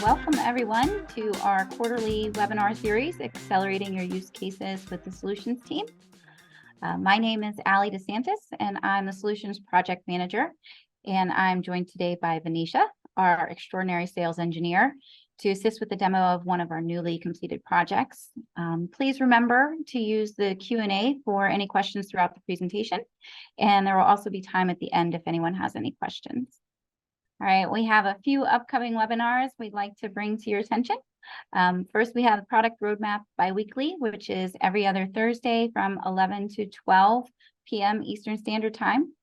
Welcome everyone to our quarterly webinar series, Accelerating Your Use Cases with the Solutions Team. My name is Allie DeSantis, and I'm the Solutions Project Manager. And I'm joined today by Venetia, our extraordinary sales engineer, to assist with the demo of one of our newly completed projects. Please remember to use the Q&A for any questions throughout the presentation. And there will also be time at the end if anyone has any questions. All right, we have a few upcoming webinars we'd like to bring to your attention. First, we have the product roadmap biweekly, which is every other Thursday from 11 to 12 p.m. Eastern Standard Time.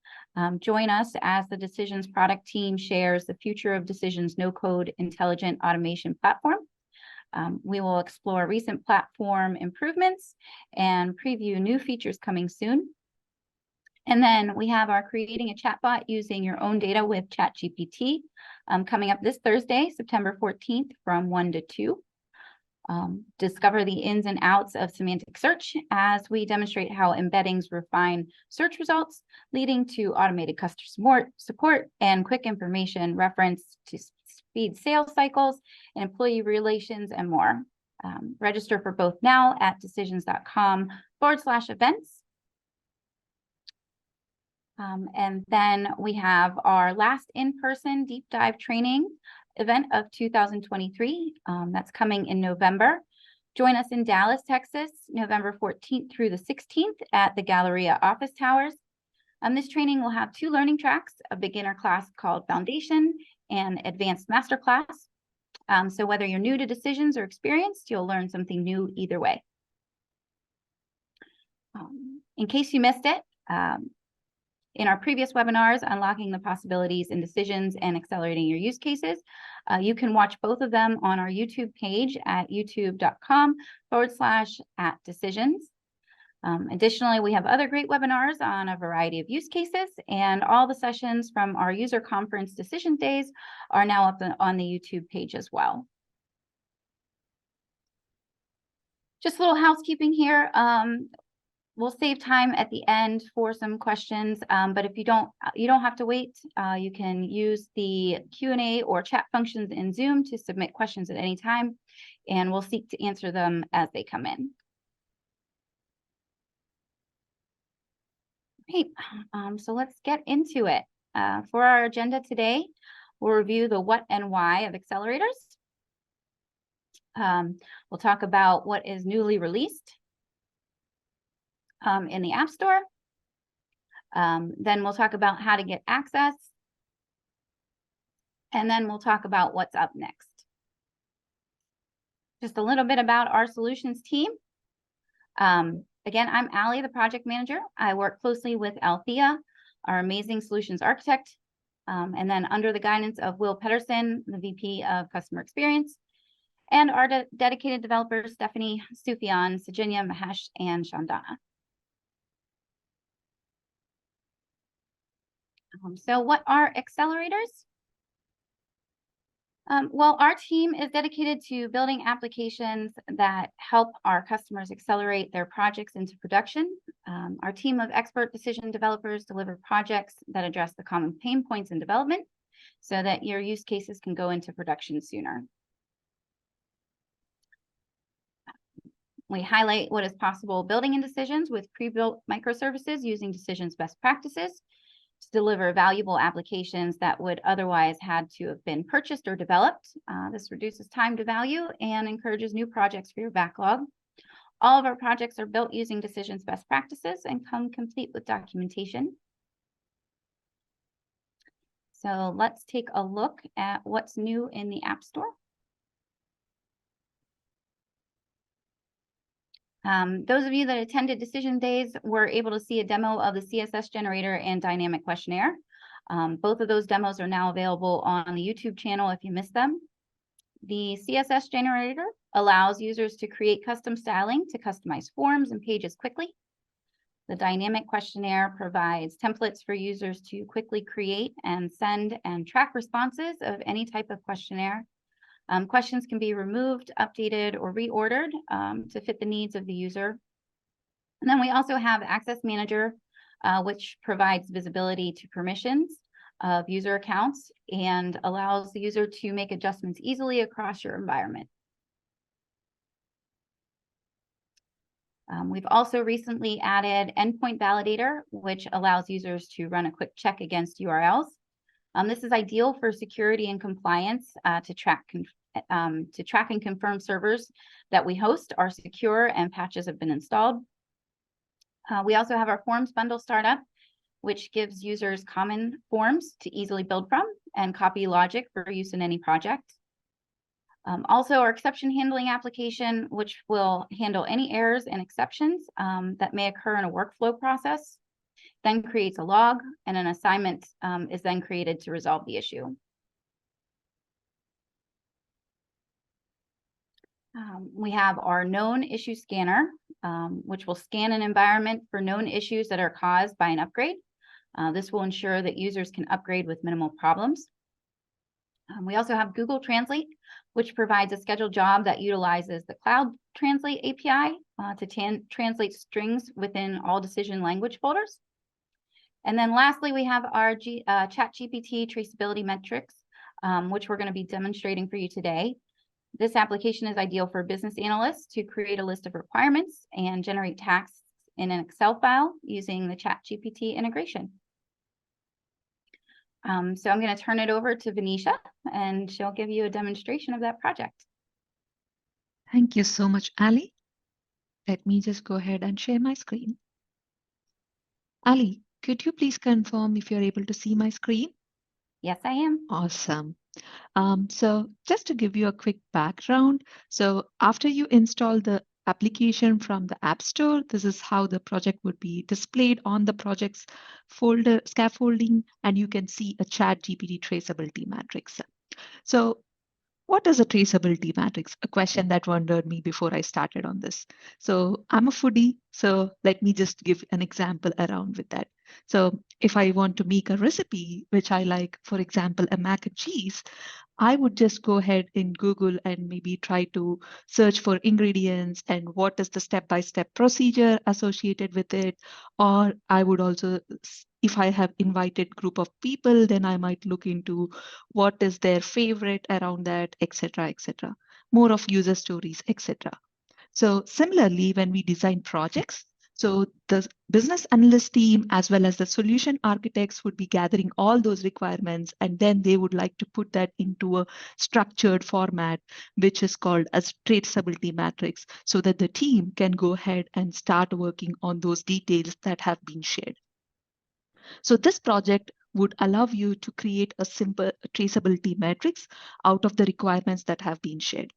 Join us as the Decisions product team shares the future of Decisions no-code intelligent automation platform. We will explore recent platform improvements and preview new features coming soon. And then we have our creating a chatbot using your own data with ChatGPT coming up this Thursday, September 14th from 1 to 2. Discover the ins and outs of semantic search as we demonstrate how embeddings refine search results, leading to automated customer support and quick information reference to speed sales cycles and employee relations and more. Register for both now at decisions.com/events. And then we have our last in-person deep dive training event of 2023. That's coming in November. Join us in Dallas, Texas, November 14th through the 16th at the Galleria office towers. This training will have 2 learning tracks, a beginner class called Foundation and Advanced Master Class. So whether you're new to Decisions or experienced, you'll learn something new either way. In case you missed it, in our previous webinars, Unlocking the Possibilities in Decisions and Accelerating Your Use Cases, you can watch both of them on our YouTube page at youtube.com/@decisions. Additionally, we have other great webinars on a variety of use cases, and all the sessions from our user conference Decision Days are now up on the YouTube page as well. Just a little housekeeping here. We'll save time at the end for some questions, but if you don't have to wait. You can use the Q&A or chat functions in Zoom to submit questions at any time, and we'll seek to answer them as they come in. Great. So let's get into it. For our agenda today, we'll review the what and why of accelerators. We'll talk about what is newly released in the App Store. Then we'll talk about how to get access. And then we'll talk about what's up next. Just a little bit about our solutions team. Again, I'm Allie, the project manager. I work closely with Althea, our amazing solutions architect. And then under the guidance of Will Pedersen, the VP of Customer Experience, and our dedicated developers, Stephanie, Sufyan, Sajinya, Mahesh, and Shandana. So what are accelerators? Well, our team is dedicated to building applications that help our customers accelerate their projects into production. Our team of expert decision developers deliver projects that address the common pain points in development so that your use cases can go into production sooner. We highlight what is possible building in Decisions with pre-built microservices using Decisions best practices to deliver valuable applications that would otherwise had to have been purchased or developed. This reduces time to value and encourages new projects for your backlog. All of our projects are built using Decisions best practices and come complete with documentation. So let's take a look at what's new in the App Store. Those of you that attended Decision Days were able to see a demo of the CSS generator and dynamic questionnaire. Both of those demos are now available on the YouTube channel if you missed them. The CSS generator allows users to create custom styling to customize forms and pages quickly. The dynamic questionnaire provides templates for users to quickly create and send and track responses of any type of questionnaire. Questions can be removed, updated, or reordered to fit the needs of the user. And then we also have Access Manager, which provides visibility to permissions of user accounts and allows the user to make adjustments easily across your environment. We've also recently added Endpoint Validator, which allows users to run a quick check against URLs. This is ideal for security and compliance to track and confirm servers that we host are secure and patches have been installed. We also have our Forms bundle startup, which gives users common forms to easily build from and copy logic for use in any project. Also, our exception handling application, which will handle any errors and exceptions that may occur in a workflow process, then creates a log, and an assignment is then created to resolve the issue. We have our known issue scanner, which will scan an environment for known issues that are caused by an upgrade. This will ensure that users can upgrade with minimal problems. We also have Google Translate, which provides a scheduled job that utilizes the Cloud Translate API to translate strings within all decision language folders. And then lastly, we have our ChatGPT traceability metrics, which we're going to be demonstrating for you today. This application is ideal for business analysts to create a list of requirements and generate tasks in an Excel file using the ChatGPT integration. So I'm going to turn it over to Venetia, and she'll give you a demonstration of that project. Thank you so much, Ali. Let me just go ahead and share my screen. Ali, could you please confirm if you're able to see my screen? Yes, I am. Awesome. So just to give you a quick background, so after you install the application from the App Store, this is how the project would be displayed on the project's folder scaffolding, and you can see a ChatGPT traceability matrix. So what is a traceability matrix? A question that wondered me before I started on this. So I'm a foodie, so let me just give an example around with that. So if I want to make a recipe, which I like, for example, a mac and cheese, I would just go ahead in Google and maybe try to search for ingredients and what is the step-by-step procedure associated with it. Or I would also, if I have invited group of people, then I might look into what is their favorite around that, etc., etc. More of user stories, etc. So similarly, when we design projects, so the business analyst team as well as the solution architects would be gathering all those requirements, and then they would like to put that into a structured format, which is called as traceability matrix, so that the team can go ahead and start working on those details that have been shared. So this project would allow you to create a simple traceability matrix out of the requirements that have been shared.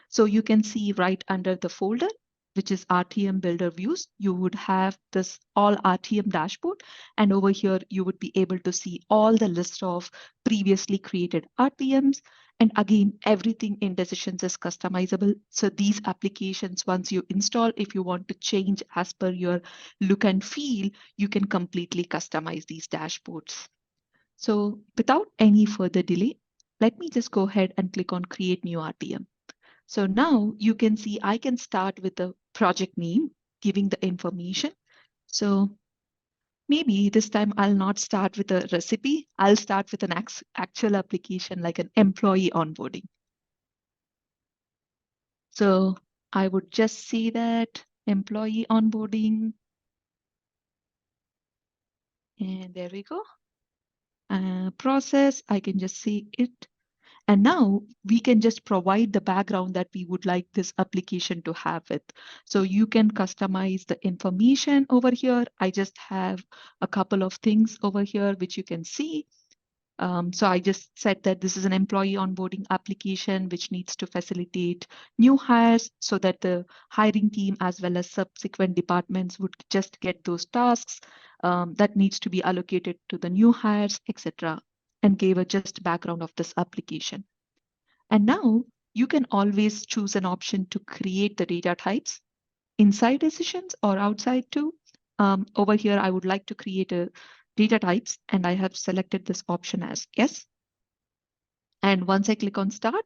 So you can see right under the folder, which is RTM Builder Views, you would have this all RTM dashboard. And over here, you would be able to see all the list of previously created RTMs. And again, everything in Decisions is customizable. So these applications, once you install, if you want to change as per your look and feel, you can completely customize these dashboards. So without any further delay, let me just go ahead and click on Create New RTM. So now you can see I can start with the project name, giving the information. So maybe this time I'll not start with a recipe. I'll start with an actual application like an employee onboarding. So I would just see that employee onboarding. And there we go. Process, I can just see it. And now we can just provide the background that we would like this application to have it. So you can customize the information over here. I just have a couple of things over here, which you can see. So I just said that this is an employee onboarding application, which needs to facilitate new hires so that the hiring team as well as subsequent departments would just get those tasks that needs to be allocated to the new hires, etc. And gave a just background of this application. And now you can always choose an option to create the data types inside Decisions or outside too. Over here, I would like to create a data types, and I have selected this option as yes. And once I click on Start,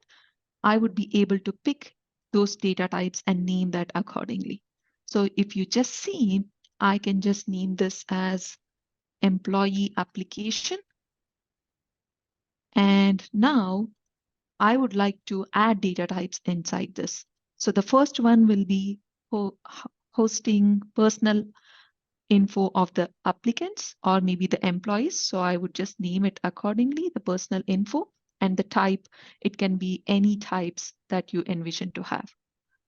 I would be able to pick those data types and name that accordingly. So if you just see, I can just name this as employee application. And now I would like to add data types inside this. So the first one will be hosting personal info of the applicants or maybe the employees. So I would just name it accordingly, the personal info, and the type, it can be any types that you envision to have.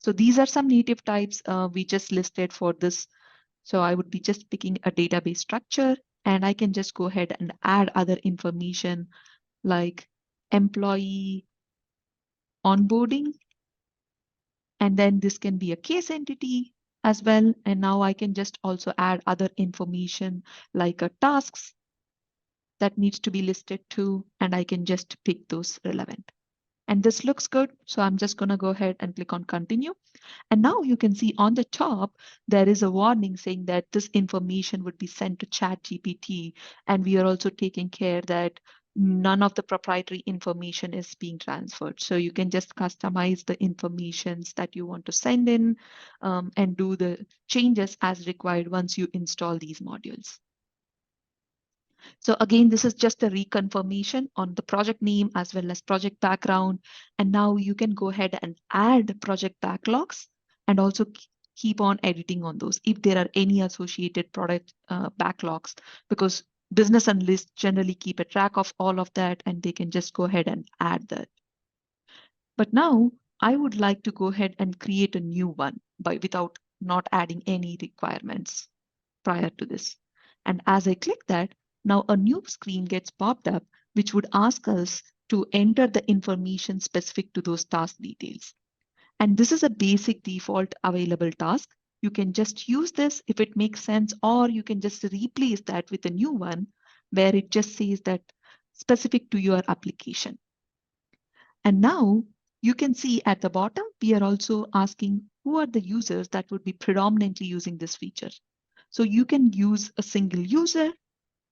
So these are some native types we just listed for this. So I would be just picking a database structure, and I can just go ahead and add other information like employee onboarding, and then this can be a case entity as well. And now I can just also add other information like a tasks that needs to be listed too, and I can just pick those relevant. And this looks good, so I'm just going to go ahead and click on continue. And now you can see on the top, there is a warning saying that this information would be sent to ChatGPT. And we are also taking care that none of the proprietary information is being transferred. So you can just customize the informations that you want to send in and do the changes as required once you install these modules. So again, this is just a reconfirmation on the project name as well as project background. And now you can go ahead and add project backlogs and also keep on editing on those if there are any associated product backlogs, because business analysts generally keep a track of all of that and they can just go ahead and add that. But now I would like to go ahead and create a new one without not adding any requirements prior to this. And as I click that, now a new screen gets popped up, which would ask us to enter the information specific to those task details. And this is a basic default available task. You can just use this if it makes sense, or you can just replace that with a new one where it just says that specific to your application. And now you can see at the bottom, we are also asking who are the users that would be predominantly using this feature. So you can use a single user,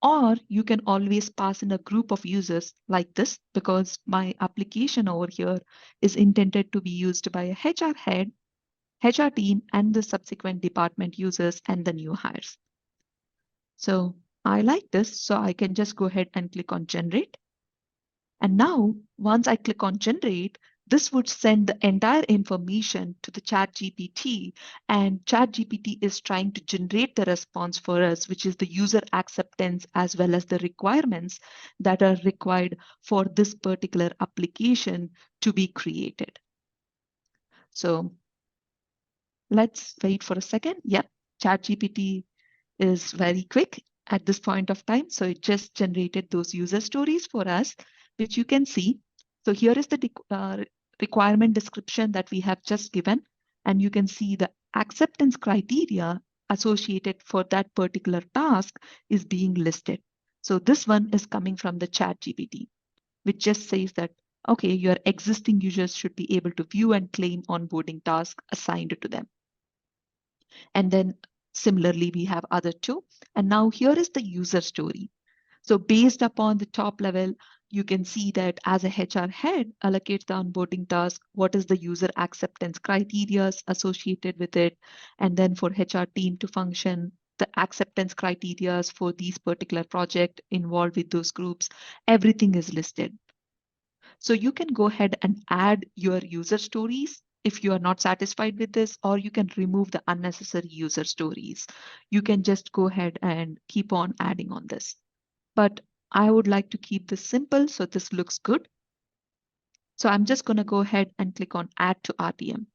or you can always pass in a group of users like this, because my application over here is intended to be used by a HR head, HR team, and the subsequent department users and the new hires. So I like this, so I can just go ahead and click on generate. And now, once I click on generate, this would send the entire information to the ChatGPT, and ChatGPT is trying to generate the response for us, which is the user acceptance as well as the requirements that are required for this particular application to be created. So let's wait for a second. Yep, ChatGPT is very quick at this point of time. So it just generated those user stories for us, which you can see. So here is the requirement description that we have just given. And you can see the acceptance criteria associated for that particular task is being listed. So this one is coming from the ChatGPT, which just says that, okay, your existing users should be able to view and claim onboarding tasks assigned to them. And then similarly, we have other two. And now here is the user story. So based upon the top level, you can see that as a HR head allocates the onboarding task, what is the user acceptance criteria associated with it? And then for HR team to function, the acceptance criteria for these particular project involved with those groups, everything is listed. So you can go ahead and add your user stories if you are not satisfied with this, or you can remove the unnecessary user stories. You can just go ahead and keep on adding on this. But I would like to keep this simple, so this looks good. So I'm just going to go ahead and click on Add to RTM.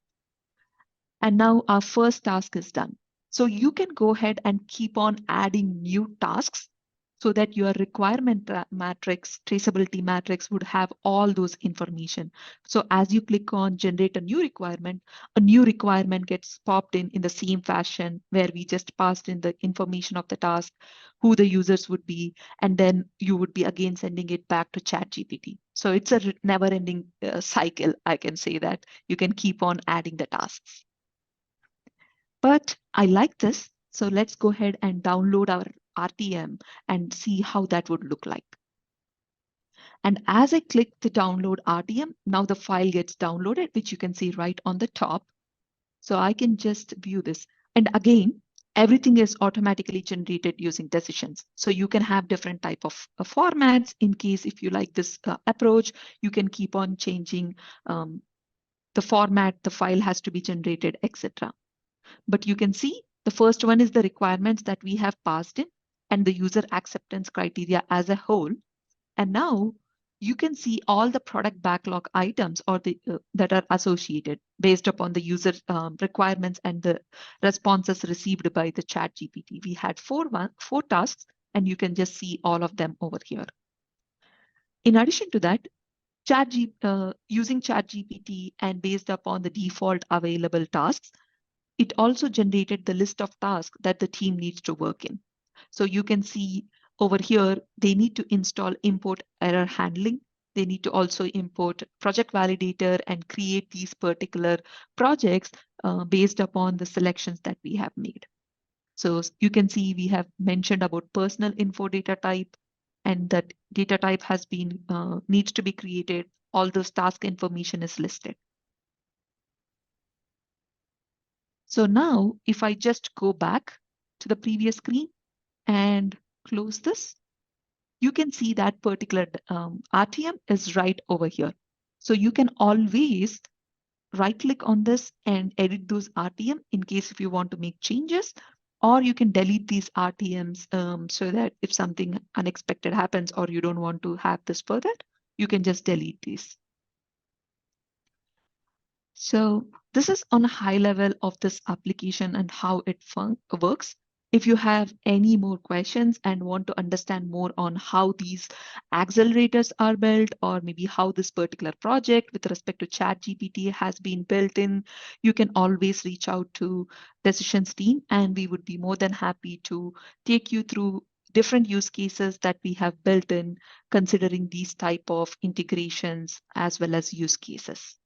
And now our first task is done. So you can go ahead and keep on adding new tasks so that your requirement matrix, traceability matrix would have all those information. So as you click on generate a new requirement gets popped in the same fashion where we just passed in the information of the task, who the users would be, and then you would be again sending it back to ChatGPT. So it's a never ending cycle, I can say that. You can keep on adding the tasks. But I like this. So let's go ahead and download our RTM and see how that would look like. And as I click the download RTM, now the file gets downloaded, which you can see right on the top. So I can just view this. And again, everything is automatically generated using decisions. So you can have different type of formats in case if you like this approach, you can keep on changing the format, the file has to be generated, etc. But you can see the first one is the requirements that we have passed in and the user acceptance criteria as a whole. And now you can see all the product backlog items or the that are associated based upon the user requirements and the responses received by the chat GPT. We had four tasks, and you can just see all of them over here. In addition to that, using ChatGPT and based upon the default available tasks, it also generated the list of tasks that the team needs to work in. So you can see over here, they need to install import error handling. They need to also import project validator and create these particular projects based upon the selections that we have made. So you can see we have mentioned about personal info data type, and that data type has been needs to be created. All those task information is listed. So now if I just go back to the previous screen and close this, you can see that particular RTM is right over here. So you can always right click on this and edit those RTM in case if you want to make changes, or you can delete these RTMs so that if something unexpected happens or you don't want to have this further, you can just delete these. So this is on a high level of this application and how it works. If you have any more questions and want to understand more on how these accelerators are built, or maybe how this particular project with respect to ChatGPT has been built in, you can always reach out to Decisions team, and we would be more than happy to take you through different use cases that we have built in, considering these type of integrations as well as use cases.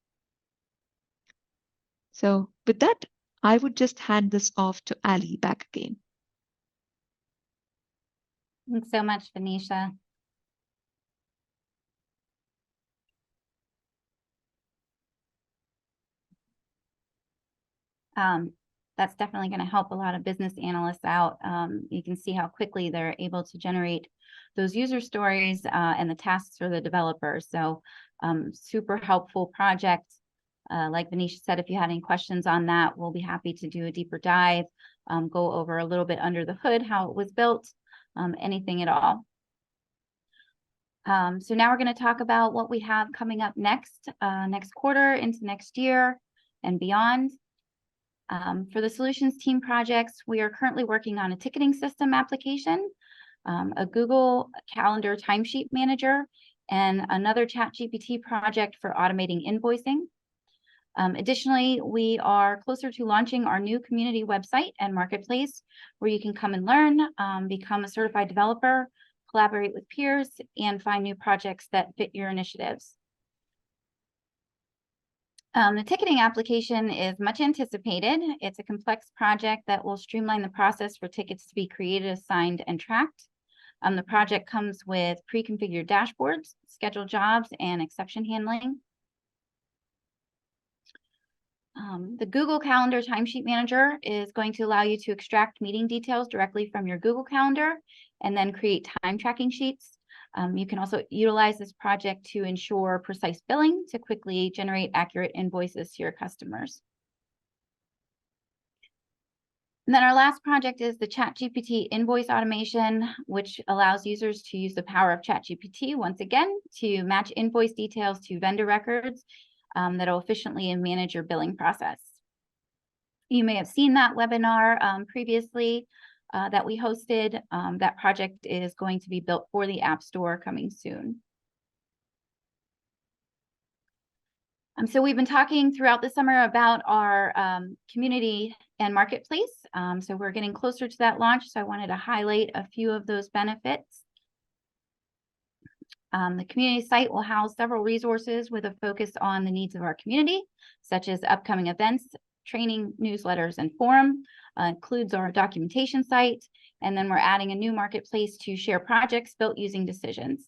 So with that, I would just hand this off to Ali back again. Thanks so much, Venetia. That's definitely going to help a lot of business analysts out. You can see how quickly they're able to generate those user stories and the tasks for the developers. So super helpful project. Like Venetia said, if you had any questions on that, we'll be happy to do a deeper dive, go over a little bit under the hood, how it was built, anything at all. So now we're going to talk about what we have coming up next quarter into next year and beyond. For the solutions team projects, we are currently working on a ticketing system application, a Google Calendar timesheet manager, and another ChatGPT project for automating invoicing. Additionally, we are closer to launching our new community website and marketplace where you can come and learn, become a certified developer, collaborate with peers, and find new projects that fit your initiatives. The ticketing application is much anticipated. It's a complex project that will streamline the process for tickets to be created, assigned, and tracked. The project comes with pre-configured dashboards, scheduled jobs, and exception handling. The Google Calendar timesheet manager is going to allow you to extract meeting details directly from your Google Calendar and then create time tracking sheets. You can also utilize this project to ensure precise billing to quickly generate accurate invoices to your customers. And then our last project is the ChatGPT invoice automation, which allows users to use the power of ChatGPT once again to match invoice details to vendor records that will efficiently manage your billing process. You may have seen that webinar previously that we hosted. That project is going to be built for the App Store coming soon. So we've been talking throughout the summer about our community and marketplace. So we're getting closer to that launch. So I wanted to highlight a few of those benefits. The community site will house several resources with a focus on the needs of our community, such as upcoming events, training, newsletters, and forum. Includes our documentation site, and then we're adding a new marketplace to share projects built using decisions.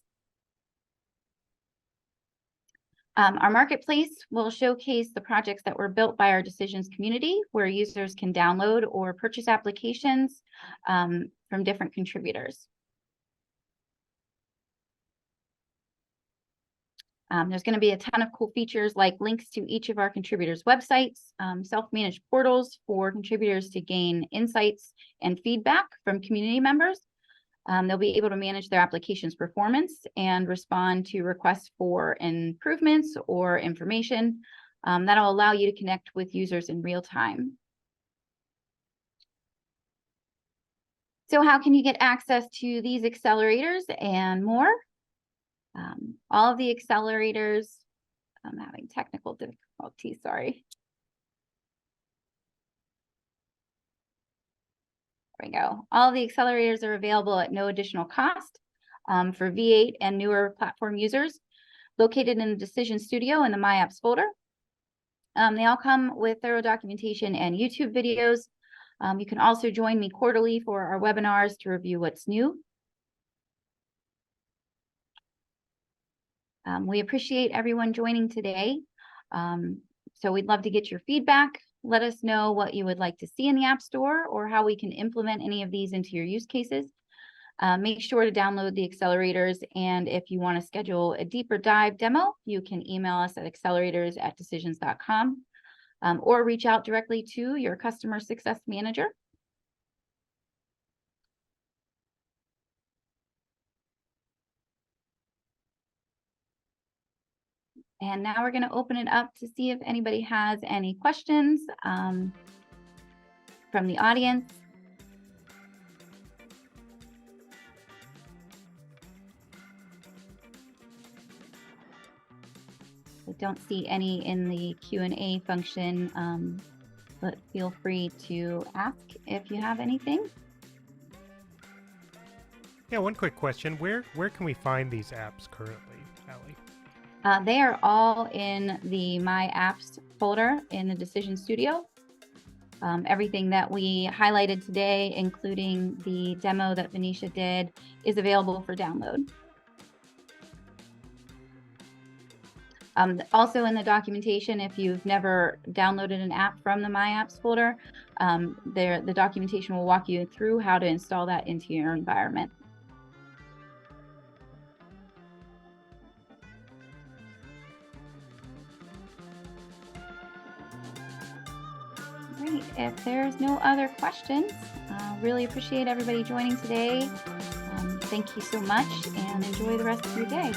Our marketplace will showcase the projects that were built by our decisions community, where users can download or purchase applications from different contributors. There's going to be a ton of cool features like links to each of our contributors' websites, self-managed portals for contributors to gain insights and feedback from community members. They'll be able to manage their application's performance and respond to requests for improvements or information. That'll allow you to connect with users in real time. So how can you get access to these accelerators and more? All of the accelerators, I'm having technical difficulties, sorry. There we go. All of the accelerators are available at no additional cost for V8 and newer platform users, located in the Decision Studio in the My Apps folder. They all come with thorough documentation and YouTube videos. You can also join me quarterly for our webinars to review what's new. We appreciate everyone joining today. So we'd love to get your feedback. Let us know what you would like to see in the App Store or how we can implement any of these into your use cases. Make sure to download the accelerators, and if you want to schedule a deeper dive demo, you can email us at accelerators@decisions.com or reach out directly to your customer success manager. And now we're going to open it up to see if anybody has any questions from the audience. I don't see any in the Q&A function, but feel free to ask if you have anything. Yeah, one quick question. Where can we find these apps currently, Allie? They are all in the My Apps folder in the Decision Studio. Everything that we highlighted today, including the demo that Venetia did, is available for download. Also in the documentation, if you've never downloaded an app from the My Apps folder, the documentation will walk you through how to install that into your environment. Great. If there's no other questions, really appreciate everybody joining today. Thank you so much and enjoy the rest of your day.